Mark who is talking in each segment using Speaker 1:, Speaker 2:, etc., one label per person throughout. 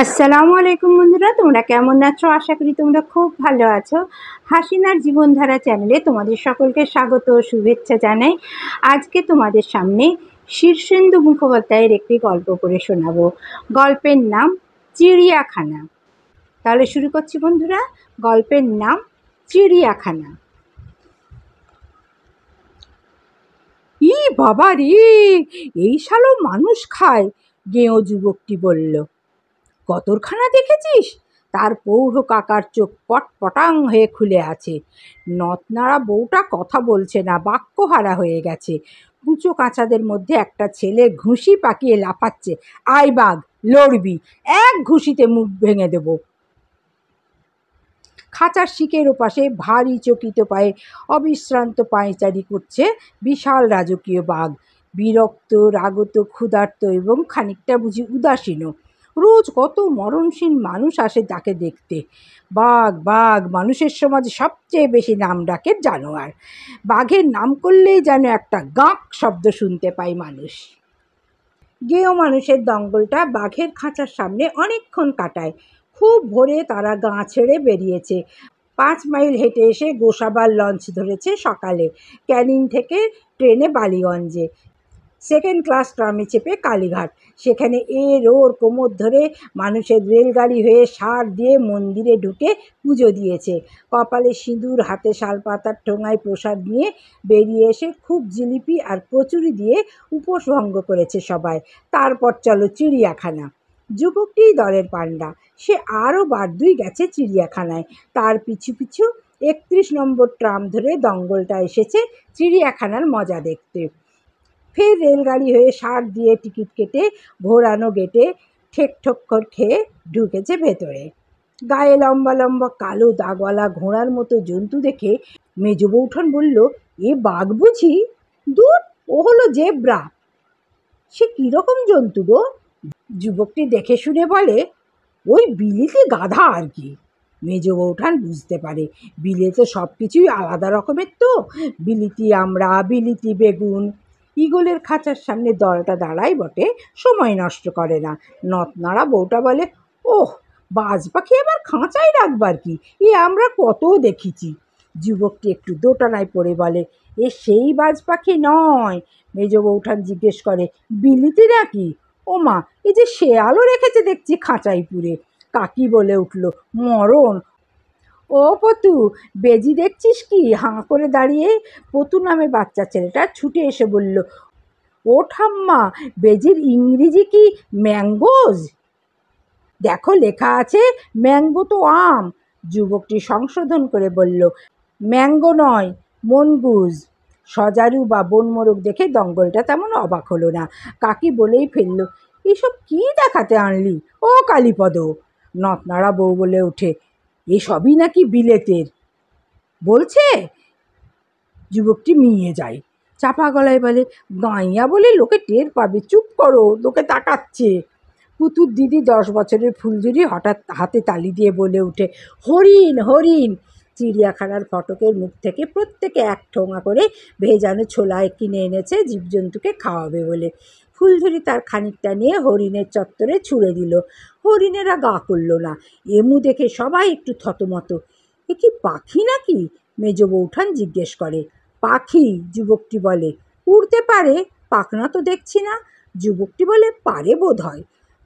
Speaker 1: আসসালামু আলাইকুম বন্ধুরা, তোমরা কেমন আছো? আশা করি তোমরা খুব ভালো আছো। হাসিনার জীবনধারা চ্যানেলে তোমাদের সকলকে স্বাগত ও শুভেচ্ছা জানাই। আজকে তোমাদের সামনে শীর্ষেন্দু মুখোপাধ্যায়ের একটি গল্প করে শোনাবো। গল্পের নাম চিড়িয়াখানা। তাহলে শুরু করছি বন্ধুরা। গল্পের নাম চিড়িয়াখানা। ই বাবা রে, এই শালো মানুষ খায়, গেঁয়ো যুবকটি বলল। কতরখানা দেখেছিস? তার পৌঢ় কাকার চোখ পটপটাং হয়ে খুলে আছে। নতনাড়া বউটা কথা বলছে না, বাক্যহারা হয়ে গেছে। কুচো কাঁচাদের মধ্যে একটা ছেলে ঘুষি পাকিয়ে লাফাচ্ছে। আই বাঘ, লড়বি, এক ঘুষিতে মুখ ভেঙে দেব। খাঁচার শিকের ওপাশে ভারী চকিত পায়ে অবিশ্রান্ত পায়চারি করছে বিশাল রাজকীয় বাঘ। বিরক্ত, রাগত, ক্ষুধার্ত এবং খানিকটা বুঝি উদাসীনও। রোজ কত মরণশীল মানুষ আসে তাকে দেখতে। বাঘ বাঘ মানুষের সমাজে সবচেয়ে বেশি নাম ডাকের জানোয়ার। বাঘের নাম করলেই যেন একটা গাঁক শব্দ শুনতে পায় মানুষ। গেঁয়ো মানুষের দঙ্গলটা বাঘের খাঁচার সামনে অনেকক্ষণ কাটায়। খুব ভোরে তারা গাঁ ছেড়ে বেরিয়েছে। 5 মাইল হেঁটে এসে গোসাবার লঞ্চ ধরেছে সকালে। ক্যানিং থেকে ট্রেনে বালিগঞ্জে, সেকেন্ড ক্লাস ট্রামে চেপে কালীঘাট। সেখানে এর ওর কোমর ধরে মানুষের রেলগাড়ি হয়ে সার দিয়ে মন্দিরে ঢুকে পুজো দিয়েছে। কপালে সিঁদুর, হাতে শালপাতার ঠোঙায় প্রসাদ নিয়ে বেরিয়ে এসে খুব জিলিপি আর কচুরি দিয়ে উপোস ভঙ্গ করেছে সবাই। তারপর চলো চিড়িয়াখানা। যুবকটি দলের পান্ডা। সে আরও বারদুই গেছে চিড়িয়াখানায়। তার পিছু পিছু 31 নম্বর ট্রাম ধরে দঙ্গলটা এসেছে চিড়িয়াখানার মজা দেখতে। ফের রেলগাড়ি হয়ে সার দিয়ে টিকিট কেটে ঘোরানো গেটে ঠেক ঠক্কর খেয়ে ঢুকেছে ভেতরে। গায়ে লম্বা লম্বা কালো দাগওয়ালা ঘোড়ার মতো জন্তু দেখে মেজ বৌঠান বলল, এ বাঘ বুঝি? দূর, ও হলো জেব্রা। সে কীরকম জন্তু গো? যুবকটি দেখে শুনে বলে, ওই বিলিতি গাধা আর কি। মেজ বৌঠান বুঝতে পারে বিলেতে সব কিছুই আলাদা রকমের তো। বিলিতি আমড়া, বিলিতি বেগুন। ঈগলের খাঁচার সামনে দলটা দাঁড়ায় বটে, সময় নষ্ট করে না। নতনাড়া বউটা বলে, ওহ, বাজ পাখি আবার খাঁচায় রাখবার কি? এ আমরা কত দেখেছি। যুবকটি একটু দোটানায় পড়ে বলে, এ সেই বাজ পাখি নয়। মেজ বৌঠান জিজ্ঞেস করে, বিলিতি নাকি? ও মা, এই যে শেয়ালও রেখেছে দেখছি খাঁচায় পুরে। কাকি বলে উঠল, মরণ। ও পতু, বেজি দেখছিস কি? হাঁ করে দাঁড়িয়ে পতু নামে বাচ্চা ছেলেটা ছুটে এসে বলল, ও ঠাম্মা, বেজির ইংরেজি কি ম্যাঙ্গোজ? দেখো লেখা আছে ম্যাঙ্গো তো আম। যুবকটি সংশোধন করে বলল, ম্যাঙ্গো নয়, মনগুজ। সজারু বা বনমোরগ দেখে দঙ্গলটা তেমন অবাক হলো না। কাকি বলেই ফেলল, এসব কি দেখাতে আনলি ও কালীপদ? নতনাড়া বউ বলে ওঠে, এসবই নাকি বিলেতের বলছে। যুবকটি মিয়ে যায়, চাপা গলায় বলে, গাঁইয়া বলে লোকে টের পাবে, চুপ করো, লোকে তাকাচ্ছে। পুতুর দিদি 10 বছরের ফুলঝুরি হঠাৎ হাতে তালি দিয়ে বলে উঠে, হরিণ হরিণ। চিড়িয়াখানার ফটকের মুখ থেকে প্রত্যেকে 1 ঠোঙা করে ভেজানো ছোলায় কিনে এনেছে জীবজন্তুকে খাওয়াবে বলে। ফুলঝুরি তার খানিকটা নিয়ে হরিণের চত্বরে ছুঁড়ে দিল। হরিণেরা গা করল না। এমু দেখে সবাই একটু থতমত। এ কি পাখি নাকি? মেজ বৌঠান জিজ্ঞেস করে। পাখি, যুবকটি বলে। উড়তে পারে, পাখনা তো দেখছি না। যুবকটি বলে, পারে বোধ হয়।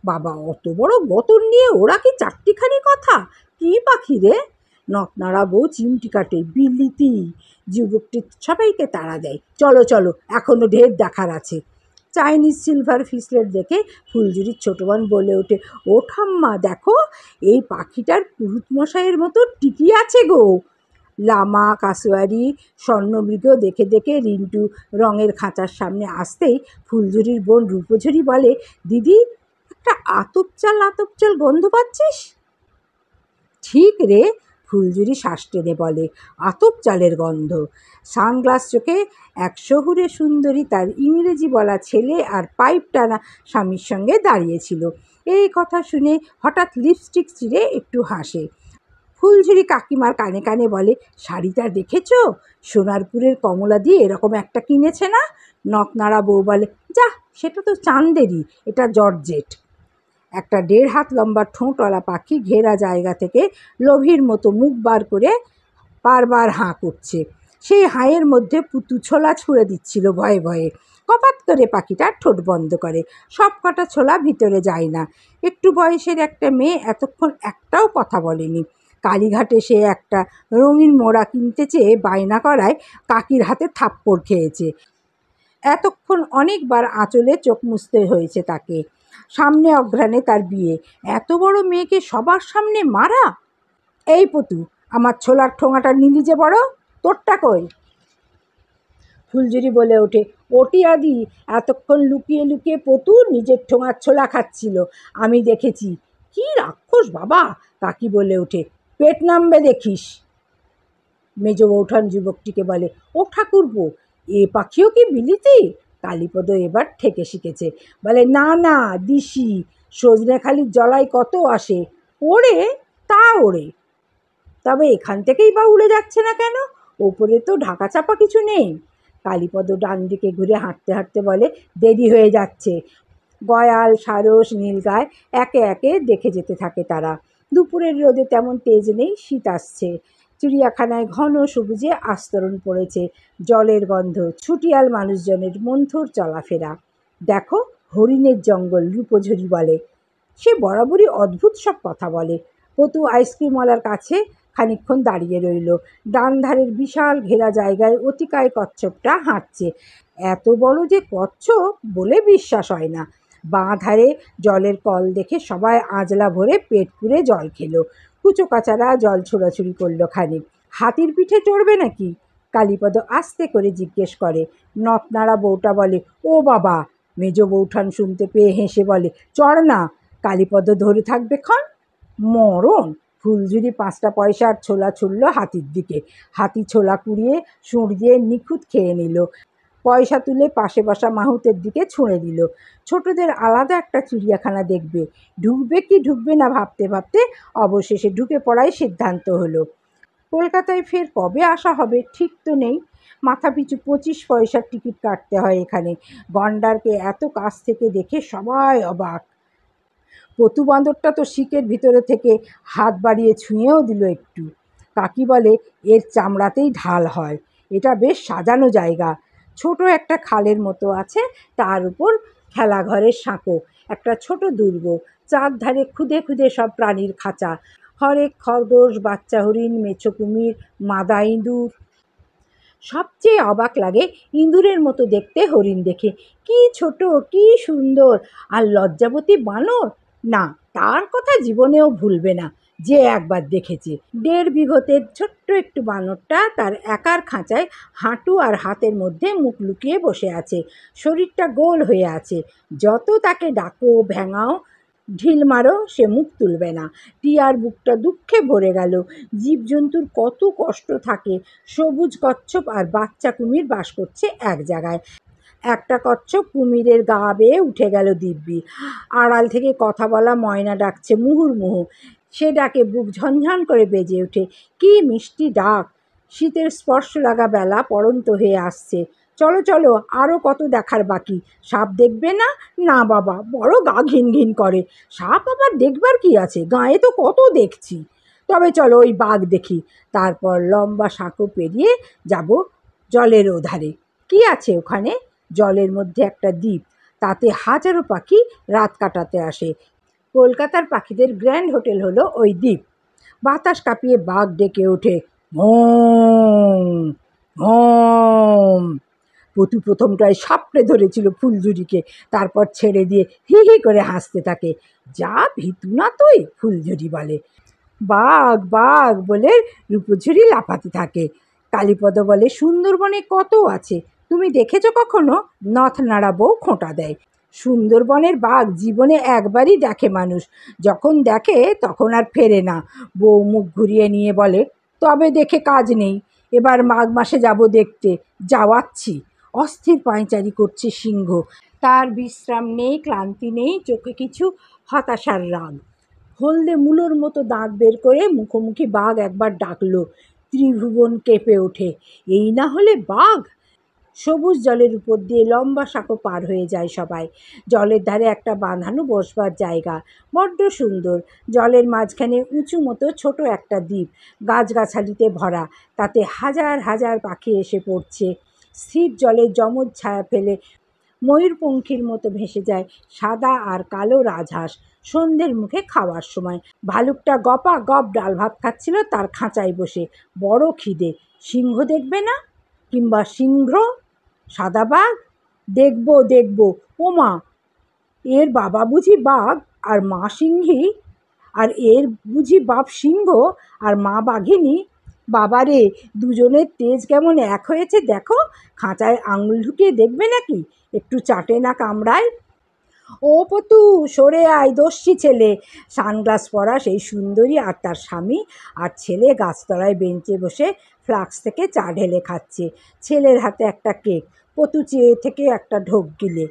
Speaker 1: বাবা, অত বড় গতর নিয়ে ওরা কি চারটিখানি কথা? কি পাখি রে? নতনাড়া বউ চিমটি কাটে, বিলিতি। যুবকটি সবাইকে তাড়া দেয়, চলো চলো, এখনো ঢের দেখার আছে। চাইনিজ সিলভার ফিসলেট দেখে ফুলঝুরির ছোট বোন বলে ওঠে, ও ঠাম্মা দেখো, এই পাখিটার পুরুত মশাইয়ের মতো টিকি আছে গো। লামা, কাসোয়ারি, স্বর্ণমৃগ দেখে দেখে রিন্টু রঙের খাঁচার সামনে আসতেই ফুলঝুরির বোন রূপঝুরি বলে, দিদি, একটা আতপ চাল গন্ধ পাচ্ছিস? ঠিক রে, ফুলঝুরি শ্বাস টেনে বলে, আতপ চালের গন্ধ। সানগ্লাস চোখে এক শহুরে সুন্দরী তার ইংরেজি বলা ছেলে আর পাইপ টানা স্বামীর সঙ্গে দাঁড়িয়েছিল। এই কথা শুনে হঠাৎ লিপস্টিক চিরে একটু হাসে। ফুলঝুরি কাকিমার কানে কানে বলে, শাড়িটা দেখেছ? সোনারপুরের কমলা দিয়ে এরকম একটা কিনেছে না? নতনাড়া বউ বলে, যা, সেটা তো চাঁদেরই, এটা জর্জেট। একটা 1.5 হাত লম্বা ঠোঁটওয়ালা পাখি ঘেরা জায়গা থেকে লোভীর মতো মুখ বার করে বারবার হাঁ করছে। সেই হাঁয়ের মধ্যে পুতু ছোলা ছুঁড়ে দিচ্ছিল ভয়ে ভয়ে। কপাত করে পাখিটা ঠোঁট বন্ধ করে। সব কটা ছোলা ভিতরে যায় না। একটু বয়সের একটা মেয়ে এতক্ষণ একটাও কথা বলেনি। কালীঘাটে সে একটা রঙিন মোড়া কিনতে চেয়ে বায়না করায় কাকির হাতে থাপ্পড় খেয়েছে। এতক্ষণ অনেকবার আঁচলে চোখ মুছতে হয়েছে তাকে। সামনে অঘ্রাণে তার বিয়ে, এত বড় মেয়েকে সবার সামনে মারা! এই পতু, আমার ছোলার ঠোঙাটা নিলি যে বড়, তোরটা কই? ফুলঝুরি বলে ওঠে, ওটি আদি এতক্ষণ লুকিয়ে লুকিয়ে পতু নিজের ঠোঙার ছোলা খাচ্ছিল, আমি দেখেছি। কি রাক্ষস বাবা! কাকি বলে ওঠে, পেট নামবে দেখিস। মেজ বৌঠান যুবকটিকে বলে, ও ঠাকুরপো, এ পাখিও কি বিলিতি? কালীপদ এবার ঠেকে শিখেছে, বলে, না না দিশি, সজনেখালির জলায় কত আসে, ওড়ে তা ওড়ে, তবে এখান থেকেই বা উড়ে যাচ্ছে না কেন? ওপরে তো ঢাকা চাপা কিছু নেই। কালীপদ ডান দিকে ঘুরে হাঁটতে হাঁটতে বলে, দেরি হয়ে যাচ্ছে। গয়াল, সারস, নীলগায় একে একে দেখে যেতে থাকে তারা। দুপুরের রোদে তেমন তেজ নেই, শীত আসছে। চিড়িয়াখানায় ঘন সবুজে আস্তরণ পড়েছে, জলের গন্ধ, ছুটিয়াল মানুষজনের মন্থর চলাফেরা। দেখো, হরিণের জঙ্গল, রূপঝুরি বলে। সে বরাবরই অদ্ভুত সব কথা বলে। পতু আইসক্রিমওয়ালার কাছে খানিকক্ষণ দাঁড়িয়ে রইল। ডান ধারের বিশাল ঘেরা জায়গায় অতিকায় কচ্ছপটা হাঁটছে। এত বড় যে কচ্ছপ বলে বিশ্বাস হয় না। বাঁ ধারে জলের কল দেখে সবাই আঁজলা ভরে পেট পুরে জল খেলো। কুচো কাচারা জল ছোড়াছুড়ি করলো খানিক। হাতির পিঠে চড়বে নাকি? কালীপদ আস্তে করে জিজ্ঞেস করে। নথনাড়া বউটা বলে, ও বাবা! মেজ বৌঠান শুনতে পেয়ে হেসে বলে, চড় না। কালীপদ ধরে থাকবে ক্ষণ। মরণ! ফুলঝুরি 5টা পয়সার ছোলা ছুড়ল হাতির দিকে। হাতি ছোলা কুড়িয়ে সুঁড় দিয়ে নিখুঁত খেয়ে নিল। পয়সা তুলে পাশে বসা মাহুতের দিকে ছুঁড়ে দিল। ছোটদের আলাদা একটা চিড়িয়াখানা দেখবে। ঢুকবে কি ঢুকবে না ভাবতে ভাবতে অবশেষে ঢুকে পড়াই সিদ্ধান্ত হলো। কলকাতায় ফের কবে আসা হবে ঠিক তো নেই। মাথাপিছু 25 পয়সার টিকিট কাটতে হয় এখানে। গন্ডারকে এত কাছ থেকে দেখে সবাই অবাক। পতু বাঁদরটা তো শিকের ভিতরে থেকে হাত বাড়িয়ে ছুঁয়েও দিল একটু। কাকি বলে, এর চামড়াতেই ঢাল হয়। এটা বেশ সাজানো জায়গা। ছোট একটা খালের মতো আছে, তার উপর খেলাঘরের সাঁকো, একটা ছোট দুর্গ, চারধারে খুদে খুদে সব প্রাণীর খাঁচা, হরেক খরগোশ, বাচ্চা হরিণ, মেছো কুমির, মাদা ইঁদুর। সবচেয়ে অবাক লাগে ইঁদুরের মতো দেখতে হরিণ দেখে। কি ছোট, কি সুন্দর! আর লজ্জাবতী বানর, না, তার কথা জীবনেও ভুলবে না যে একবার দেখেছে। 1.5 বিঘতের ছোট্ট একটু বানরটা তার একার খাঁচায় হাঁটু আর হাতের মধ্যে মুখ লুকিয়ে বসে আছে। শরীরটা গোল হয়ে আছে। যত তাকে ডাকো, ভেঙাও, ঢিল মারো, সে মুখ তুলবে না। টিয়ার বুকটা দুঃখে ভরে গেল। জীবজন্তুর কত কষ্ট থাকে। সবুজ কচ্ছপ আর বাচ্চা কুমির বাস করছে এক জায়গায়। একটা কচ্ছপ কুমিরের গা বেয়ে উঠে গেল দিব্যি। আড়াল থেকে কথা বলা ময়না ডাকছে মুহুর্মুহু। সে ডাকে বুক ঝনঝন করে বেজে ওঠে। কি মিষ্টি ডাক! শীতের স্পর্শ লাগা বেলা পড়ন্ত হয়ে আসছে। চলো চলো, আরও কত দেখার বাকি। সাপ দেখবে না? না বাবা, বড় গা ঘিন ঘিন করে। সাপ আবার দেখবার কি আছে, গায়ে তো কত দেখছি। তবে চলো ওই বাঘ দেখি। তারপর লম্বা সাঁকো পেরিয়ে যাব জলের ওধারে। কি আছে ওখানে? জলের মধ্যে একটা দ্বীপ, তাতে হাজারো পাখি রাত কাটাতে আসে। কলকাতার পাখিদের গ্র্যান্ড হোটেল হলো ওই দ্বীপ। বাতাস কাঁপিয়ে বাঘ ডেকে ওঠে, ভোম ভোম। পতু প্রথমটায় সাপড়ে ধরেছিল ফুলঝুরিকে, তারপর ছেড়ে দিয়ে হি হি করে হাসতে থাকে। যা ভীতু না তুই, ফুলঝুরি বলে। বাঘ বাঘ বলে রূপঝুরি লাফাতে থাকে। কালীপদ বলে, সুন্দরবনে কত আছে, তুমি দেখেছো কখনো? নথ নাড়া বউ খোঁটা দেয়। সুন্দরবনের বাঘ জীবনে একবারই দেখে মানুষ, যখন দেখে তখন আর ফেরে না। বউ মুখ ঘুরিয়ে নিয়ে বলে, তবে দেখে কাজ নেই, এবার মাঘ মাসে যাব দেখতে, যাওয়াচ্ছি। অস্থির পায়চারি করছে সিংহ, তার বিশ্রাম নেই, ক্লান্তি নেই, চোখে কিছু হতাশার রাগ। হলদে মূলোর মতো দাঁত বের করে মুখোমুখি বাঘ একবার ডাকলো। ত্রিভুবন কেঁপে ওঠে। এই না হলে বাঘ! সবুজ জলের উপর দিয়ে লম্বা সাঁকো পার হয়ে যায় সবাই। জলের ধারে একটা বাঁধানো বসবার জায়গা, বড্ড সুন্দর। জলের মাঝখানে উঁচু মতো ছোট একটা দ্বীপ, গাছগাছালিতে ভরা। তাতে হাজার হাজার পাখি এসে পড়ছে। স্থির জলে যমজ ছায়া ফেলে ময়ূরপঙ্খীর মতো ভেসে যায় সাদা আর কালো রাজহাঁস। সন্ধ্যের মুখে খাওয়ার সময় ভালুকটা গপা গপ ডাল ভাত খাচ্ছিল তার খাঁচায় বসে। বড় খিদে। সিংহ দেখবে না? কিংবা সিংহ? সাদা বাঘ? দেখবো দেখবো। ওমা, এর বাবা বুঝি বাঘ আর মা সিংহী? আর এর বুঝি বাপ সিংহ আর মা বাঘিনী? বাবারে, দুজনের তেজ কেমন এক হয়েছে দেখো। খাঁচায় আঙুল ঢুকিয়ে দেখবে নাকি? একটু চাটে না কামড়ায়? ও পতু, সরে আয়, দস্যি ছেলে। সানগ্লাস পরা সেই সুন্দরী আর তার স্বামী আর ছেলে গাছতলায় বেঞ্চে বসে ফ্লাক্স থেকে চা ঢেলে খাচ্ছে। ছেলের হাতে একটা কেক। পতু চেয়ে থেকে একটা ঢোক গিলে।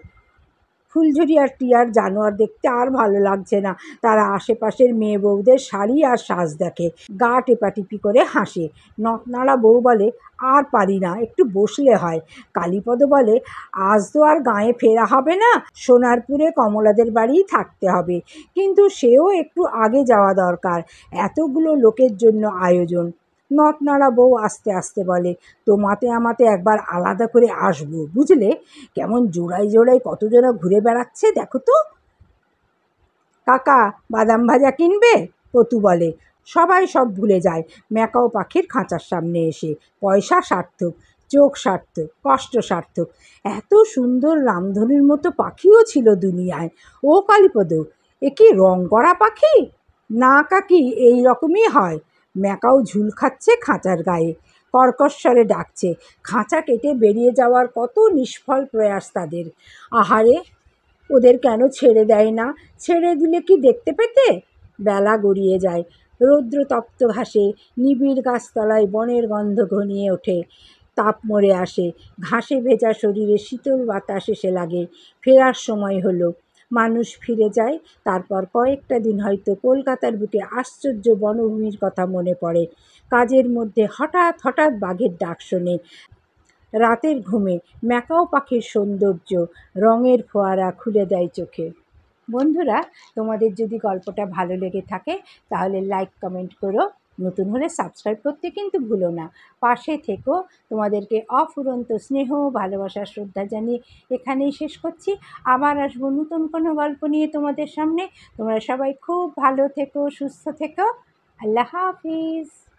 Speaker 1: ফুলঝুরি আর টিয়ার জানোয়ার দেখতে আর ভালো লাগছে না। তারা আশেপাশের মেয়ে বউদের শাড়ি আর সাজ দেখে, গা টেপাটিপি করে হাসে। নথনাড়া বউ বলে, আর পারি না, একটু বসলে হয়। কালীপদ বলে, আজ তো আর গাঁয়ে ফেরা হবে না, সোনারপুরে কমলাদের বাড়িই থাকতে হবে। কিন্তু সেও একটু আগে যাওয়া দরকার, এতগুলো লোকের জন্য আয়োজন। নথনাড়া বউ আস্তে আস্তে বলে, তোমাতে আমাতে একবার আলাদা করে আসবো, বুঝলে? কেমন জোড়ায় জোড়ায় কতজনা ঘুরে বেড়াচ্ছে দেখো তো। কাকা, বাদাম ভাজা কিনবে? পতু বলে। সবাই সব ভুলে যায় ম্যাকাও পাখির খাঁচার সামনে এসে। পয়সা সার্থক, চোখ সার্থক, কষ্ট সার্থক। এত সুন্দর রামধনুর মতো পাখিও ছিল দুনিয়ায়। ও কালীপদ, এ কি রং করা পাখি? না কাকি, এই রকমই হয়। ম্যাকাও ঝুল খাচ্ছে খাঁচার গায়ে, কর্কশ্বরে ডাকছে। খাঁচা কেটে বেরিয়ে যাওয়ার কত নিষ্ফল প্রয়াস তাদের। আহারে, ওদের কেন ছেড়ে দেয় না? ছেড়ে দিলে কি দেখতে পেতে? বেলা গড়িয়ে যায়। রৌদ্রতপ্ত ঘাসে নিবিড় গাছতলায় বনের গন্ধ ঘনিয়ে ওঠে। তাপ মরে আসে। ঘাসে ভেজা শরীরে শীতল বাতাস এসে লাগে। ফেরার সময় হলো। মানুষ ফিরে যায়। তারপর কয়েকটা দিন হয়তো কলকাতার বুকে আশ্চর্য বনভূমির কথা মনে পড়ে। কাজের মধ্যে হঠাৎ হঠাৎ বাঘের ডাক শোনে। রাতের ঘুমে ম্যাকাও পাখির সৌন্দর্য রঙের ফোয়ারা খুলে দেয় চোখে। বন্ধুরা, তোমাদের যদি গল্পটা ভালো লেগে থাকে তাহলে লাইক কমেন্ট করো। নতুন হলে সাবস্ক্রাইব করতে কিন্তু ভুলো না। পাশে থেকো। তোমাদেরকে অফুরন্ত স্নেহ, ভালোবাসা, শ্রদ্ধা জানিয়ে এখানেই শেষ করছি। আবার আসবো নতুন কোনো গল্প নিয়ে তোমাদের সামনে। তোমরা সবাই খুব ভালো থেকো, সুস্থ থেকো। আল্লাহ হাফিজ।